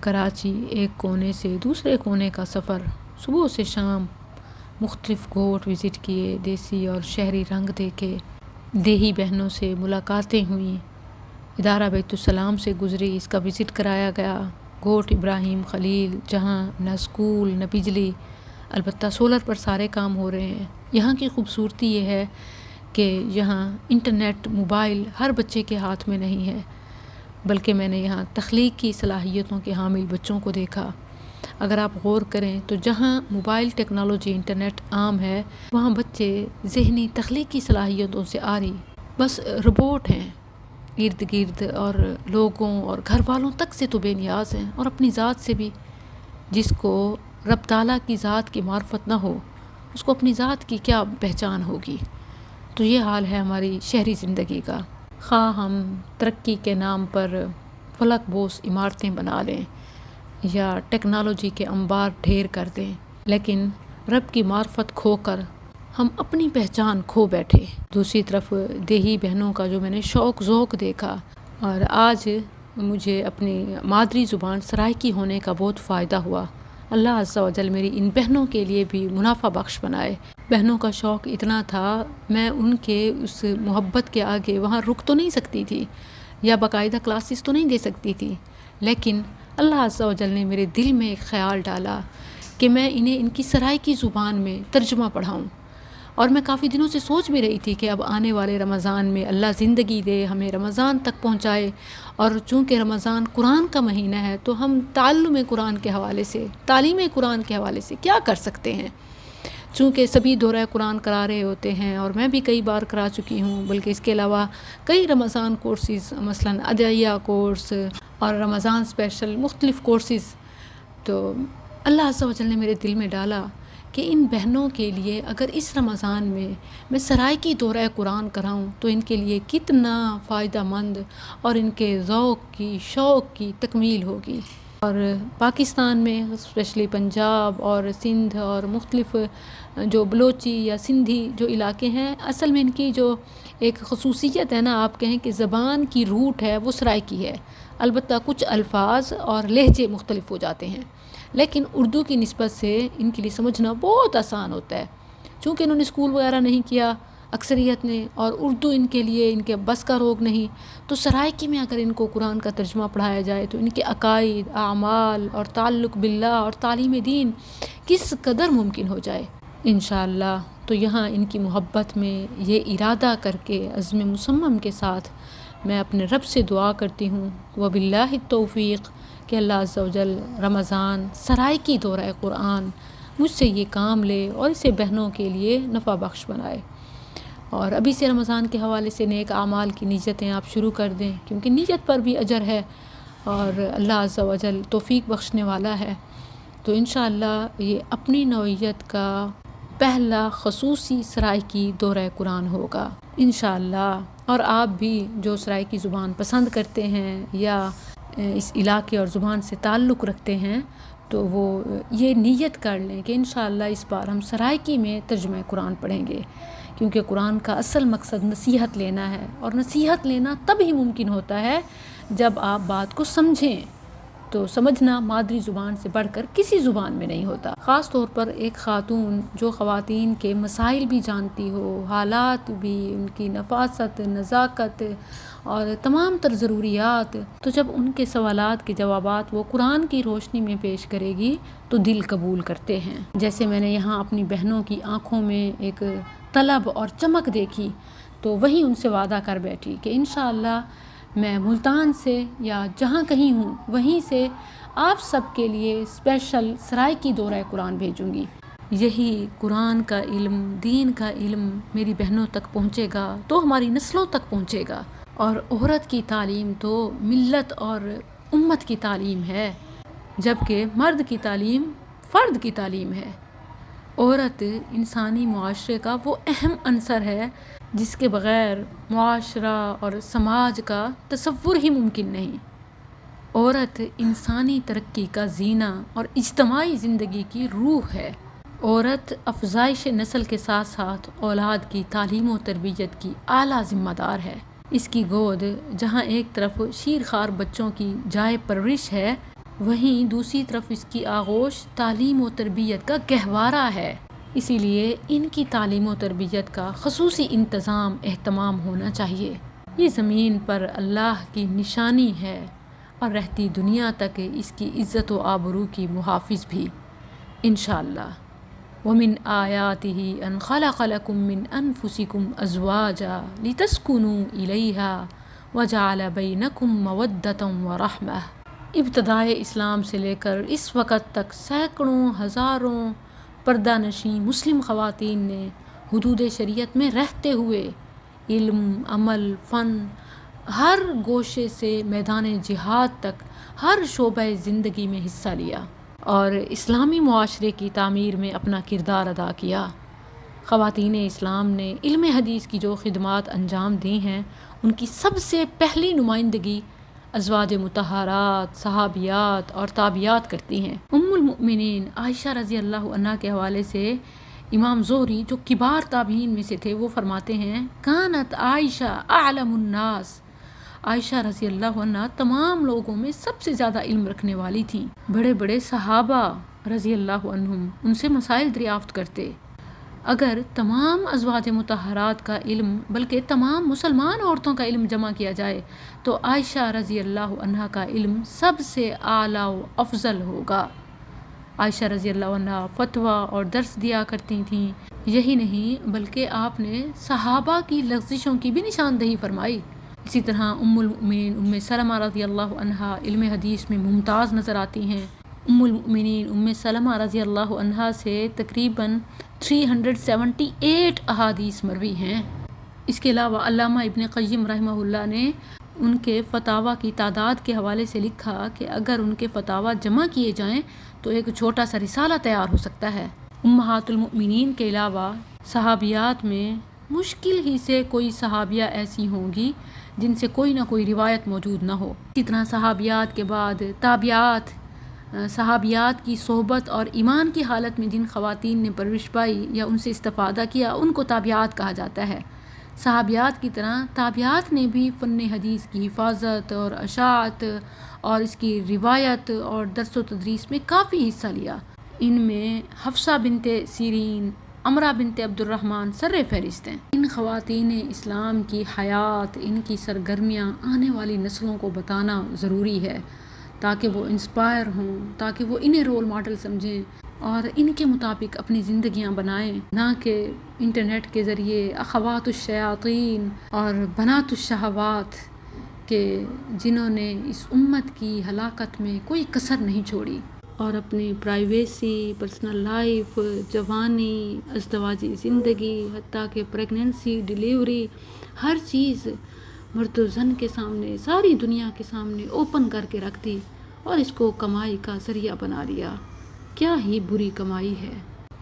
کراچی ایک کونے سے دوسرے کونے کا سفر، صبح سے شام مختلف گھوٹ وزٹ کیے، دیسی اور شہری رنگ دیکھے، دیہی بہنوں سے ملاقاتیں ہوئیں، ادارہ بیت السلام سے گزری، اس کا وزٹ کرایا گیا، گھوٹ ابراہیم خلیل جہاں نہ اسکول نہ بجلی، البتہ سولر پر سارے کام ہو رہے ہیں۔ یہاں کی خوبصورتی یہ ہے کہ یہاں انٹرنیٹ موبائل ہر بچے کے ہاتھ میں نہیں ہے، بلکہ میں نے یہاں تخلیق کی صلاحیتوں کے حامل بچوں کو دیکھا۔ اگر آپ غور کریں تو جہاں موبائل ٹیکنالوجی انٹرنیٹ عام ہے، وہاں بچے ذہنی تخلیقی صلاحیتوں سے آری بس روبوٹ ہیں، ارد گرد اور لوگوں اور گھر والوں تک سے تو بے نیاز ہیں، اور اپنی ذات سے بھی۔ جس کو رب تعالیٰ کی ذات کی معرفت نہ ہو، اس کو اپنی ذات کی کیا پہچان ہوگی؟ تو یہ حال ہے ہماری شہری زندگی کا۔ خواہ ہم ترقی کے نام پر فلک بوس عمارتیں بنا لیں یا ٹیکنالوجی کے انبار ڈھیر کر دیں، لیکن رب کی معرفت کھو کر ہم اپنی پہچان کھو بیٹھے۔ دوسری طرف دیہی بہنوں کا جو میں نے شوق ذوق دیکھا، اور آج مجھے اپنی مادری زبان سرائیکی ہونے کا بہت فائدہ ہوا۔ اللہ عز و جل میری ان بہنوں کے لیے بھی منافع بخش بنائے۔ بہنوں کا شوق اتنا تھا، میں ان کے اس محبت کے آگے وہاں رک تو نہیں سکتی تھی یا باقاعدہ کلاسز تو نہیں دے سکتی تھی، لیکن اللہ عز و جل نے میرے دل میں ایک خیال ڈالا کہ میں انہیں ان کی سرائیکی زبان میں ترجمہ پڑھاؤں۔ اور میں کافی دنوں سے سوچ بھی رہی تھی کہ اب آنے والے رمضان میں اللہ زندگی دے، ہمیں رمضان تک پہنچائے، اور چونکہ رمضان قرآن کا مہینہ ہے تو ہم تعلم قرآن کے حوالے سے، تعلیم قرآن کے حوالے سے کیا کر سکتے ہیں؟ چونکہ سبھی دورہ قرآن کرا رہے ہوتے ہیں، اور میں بھی کئی بار کرا چکی ہوں، بلکہ اس کے علاوہ کئی رمضان کورسز، مثلاً ادعیہ کورس اور رمضان اسپیشل مختلف کورسز۔ تو اللہ عز و جل نے میرے دل میں ڈالا کہ ان بہنوں کے لیے اگر اس رمضان میں سرائیکی دورہ قرآن کراؤں تو ان کے لیے کتنا فائدہ مند اور ان کے ذوق کی شوق کی تکمیل ہوگی۔ اور پاکستان میں اسپیشلی پنجاب اور سندھ اور مختلف جو بلوچی یا سندھی جو علاقے ہیں، اصل میں ان کی جو ایک خصوصیت ہے نا، آپ کہیں کہ زبان کی روٹ ہے وہ سرائیکی ہے، البتہ کچھ الفاظ اور لہجے مختلف ہو جاتے ہیں، لیکن اردو کی نسبت سے ان کے لیے سمجھنا بہت آسان ہوتا ہے، چونکہ انہوں نے اسکول وغیرہ نہیں کیا اکثریت نے، اور اردو ان کے لیے ان کے بس کا روگ نہیں، تو سرائیکی میں اگر ان کو قرآن کا ترجمہ پڑھایا جائے تو ان کے عقائد، اعمال اور تعلق باللہ اور تعلیم دین کس قدر ممکن ہو جائے انشاءاللہ۔ تو یہاں ان کی محبت میں یہ ارادہ کر کے عزم مصمم کے ساتھ میں اپنے رب سے دعا کرتی ہوں، وباللہ التوفیق، کہ اللہ عز و جل رمضان سرائیکی دورہ قرآن مجھ سے یہ کام لے اور اسے بہنوں کے لیے نفع بخش بنائے۔ اور ابھی سے رمضان کے حوالے سے نیک اعمال کی نیتیں آپ شروع کر دیں، کیونکہ نیت پر بھی اجر ہے اور اللہ عز و جل توفیق بخشنے والا ہے۔ تو انشاءاللہ یہ اپنی نوعیت کا پہلا خصوصی سرائیکی دورہ قرآن ہوگا انشاءاللہ، اور آپ بھی جو سرائیکی زبان پسند کرتے ہیں یا اس علاقے اور زبان سے تعلق رکھتے ہیں تو وہ یہ نیت کر لیں کہ انشاءاللہ اس بار ہم سرائیکی میں ترجمہ قرآن پڑھیں گے، کیونکہ قرآن کا اصل مقصد نصیحت لینا ہے، اور نصیحت لینا تب ہی ممکن ہوتا ہے جب آپ بات کو سمجھیں۔ تو سمجھنا مادری زبان سے بڑھ کر کسی زبان میں نہیں ہوتا، خاص طور پر ایک خاتون جو خواتین کے مسائل بھی جانتی ہو، حالات بھی، ان کی نفاست، نزاکت اور تمام تر ضروریات، تو جب ان کے سوالات کے جوابات وہ قرآن کی روشنی میں پیش کرے گی تو دل قبول کرتے ہیں۔ جیسے میں نے یہاں اپنی بہنوں کی آنکھوں میں ایک طلب اور چمک دیکھی، تو وہیں ان سے وعدہ کر بیٹھی کہ انشاءاللہ میں ملتان سے یا جہاں کہیں ہوں وہیں سے آپ سب کے لیے اسپیشل سرائیکی دورہ قرآن بھیجوں گی۔ یہی قرآن کا علم، دین کا علم میری بہنوں تک پہنچے گا تو ہماری نسلوں تک پہنچے گا، اور عورت کی تعلیم تو ملت اور امت کی تعلیم ہے، جبکہ مرد کی تعلیم فرد کی تعلیم ہے۔ عورت انسانی معاشرے کا وہ اہم عنصر ہے جس کے بغیر معاشرہ اور سماج کا تصور ہی ممکن نہیں۔ عورت انسانی ترقی کا زینہ اور اجتماعی زندگی کی روح ہے۔ عورت افزائش نسل کے ساتھ ساتھ اولاد کی تعلیم و تربیت کی اعلیٰ ذمہ دار ہے۔ اس کی گود جہاں ایک طرف شیر خوار بچوں کی جائے پرورش ہے، وہیں دوسری طرف اس کی آغوش تعلیم و تربیت کا گہوارہ ہے، اسی لیے ان کی تعلیم و تربیت کا خصوصی انتظام اہتمام ہونا چاہیے۔ یہ زمین پر اللہ کی نشانی ہے اور رہتی دنیا تک اس کی عزت و آبرو کی محافظ بھی انشاءاللہ۔ وَمِنْ آيَاتِهِ أَنْ خَلَقَ لَكُم مِّنْ أَنفُسِكُمْ أَزْوَاجًا لِتَسْكُنُوا إِلَيْهَا وَجَعَلَ بَيْنَكُم مَّوَدَّةً وَرَحْمَةً۔ ابتدائے اسلام سے لے کر اس وقت تک سینکڑوں ہزاروں پردہ نشین مسلم خواتین نے حدود شریعت میں رہتے ہوئے علم، عمل، فن، ہر گوشے سے میدان جہاد تک ہر شعبہ زندگی میں حصہ لیا اور اسلامی معاشرے کی تعمیر میں اپنا کردار ادا کیا۔ خواتین اسلام نے علم حدیث کی جو خدمات انجام دی ہیں، ان کی سب سے پہلی نمائندگی ازواج مطہرات، صحابیات اور تابعیات کرتی ہیں۔ ام المؤمنین عائشہ رضی اللہ عنہا کے حوالے سے امام زہری جو کبار تابعین میں سے تھے وہ فرماتے ہیں، کانت عائشہ اعلم الناس، عائشہ رضی اللہ عنہا تمام لوگوں میں سب سے زیادہ علم رکھنے والی تھیں۔ بڑے بڑے صحابہ رضی اللہ عنہم ان سے مسائل دریافت کرتے۔ اگر تمام ازواج مطہرات کا علم بلکہ تمام مسلمان عورتوں کا علم جمع کیا جائے تو عائشہ رضی اللہ عنہا کا علم سب سے اعلیٰ و افضل ہوگا۔ عائشہ رضی اللہ عنہا فتویٰ اور درس دیا کرتی تھیں۔ یہی نہیں بلکہ آپ نے صحابہ کی لغزشوں کی بھی نشاندہی فرمائی۔ اسی طرح ام المؤمنین ام سلمہ رضی اللہ عنہا علم حدیث میں ممتاز نظر آتی ہیں۔ ام المؤمنین ام سلمہ رضی اللہ عنہا سے تقریباً 378 احادیث مروی ہیں۔ اس کے علاوہ علامہ ابن قیم رحمہ اللہ نے ان کے فتاویٰ کی تعداد کے حوالے سے لکھا کہ اگر ان کے فتاویٰ جمع کیے جائیں تو ایک چھوٹا سا رسالہ تیار ہو سکتا ہے۔ امہات المؤمنین کے علاوہ صحابیات میں مشکل ہی سے کوئی صحابیہ ایسی ہوں گی جن سے کوئی نہ کوئی روایت موجود نہ ہو۔ اسی طرح صحابیات کے بعد تابعات، صحابیات کی صحبت اور ایمان کی حالت میں جن خواتین نے پرورش پائی یا ان سے استفادہ کیا ان کو تابعات کہا جاتا ہے۔ صحابیات کی طرح تابعات نے بھی فن حدیث کی حفاظت اور اشاعت اور اس کی روایت اور درس و تدریس میں کافی حصہ لیا۔ ان میں حفصہ بنت سیرین، امرہ بنت عبد الرحمن سر فہرست ہیں۔ ان خواتین اسلام کی حیات، ان کی سرگرمیاں آنے والی نسلوں کو بتانا ضروری ہے تاکہ وہ انسپائر ہوں، تاکہ وہ انہیں رول ماڈل سمجھیں اور ان کے مطابق اپنی زندگیاں بنائیں، نہ کہ انٹرنیٹ کے ذریعے اخوات الشیاطین اور بنات الشہوات کے جنہوں نے اس امت کی ہلاکت میں کوئی کسر نہیں چھوڑی اور اپنی پرائیویسی، پرسنل لائف، جوانی، ازدواجی زندگی، حتیٰ کہ پریگننسی، ڈیلیوری، ہر چیز مرد و زن کے سامنے، ساری دنیا کے سامنے اوپن کر کے رکھ دی اور اس کو کمائی کا ذریعہ بنا لیا۔ کیا ہی بری کمائی ہے۔